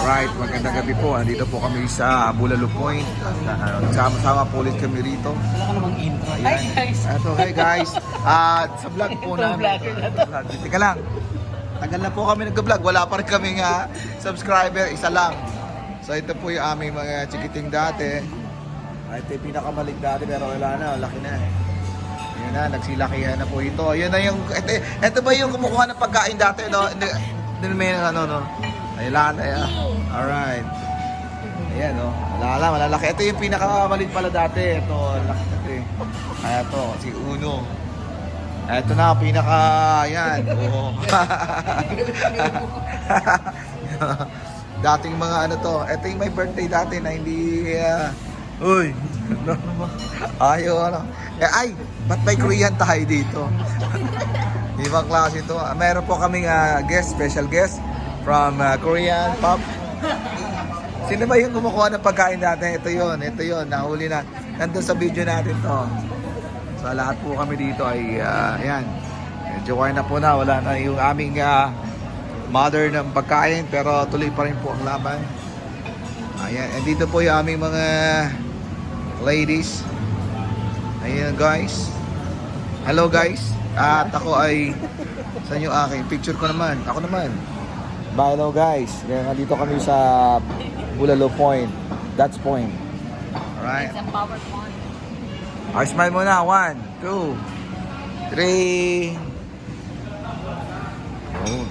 Alright, magandang gabi po. Andito po kami sa Bulalo Point. Sama-sama po ulit kami rito. Wala ka namang intro. Hi guys! Hey guys. Sa vlog po Ito, namin. vlogger na to. Teka lang. Tagal na po kami nag-vlog. Wala pa rin kaming subscriber. Isa lang. So ito po yung aming mga chikiting dati. Ito yung pinakamalig dati pero wala na. Laki na. Yun na, nagsilakihan na po ito. Yun na yung, ito ba yung kumukuha ng pagkain dati? No? Hindi may no? Ayun na. Alright. Ayan, no? Malalaki. Ito yung pinakamalit pala dati. Ito, laki ito eh. Kaya ito, si Uno. Ito na, ayan. Oo. Dating mga ano to. Ito yung may birthday dati na hindi... Uy! Ayaw, ano? Ba't may Korean tayo dito? Ibang klase ito. Meron po kaming special guest from Korean Pop. Sino ba yung kumukuha ng pagkain natin? Ito yun. Nahuli na. Nandun sa video natin to. So lahat po kami dito ay, ayan. Medyo kaya na po na. Wala na yung aming mother ng pagkain. Pero tuloy pa rin po ang laban. Ayan. And dito po yung aming mga ladies. Ayan guys. Hello guys. At ako ay sa inyo aking picture ko naman. Ako naman. Bye hello guys. Nandito kami sa Bulalo Point. That's point. Alright. It's a PowerPoint. Smile muna. 1, 2, 3. Oh.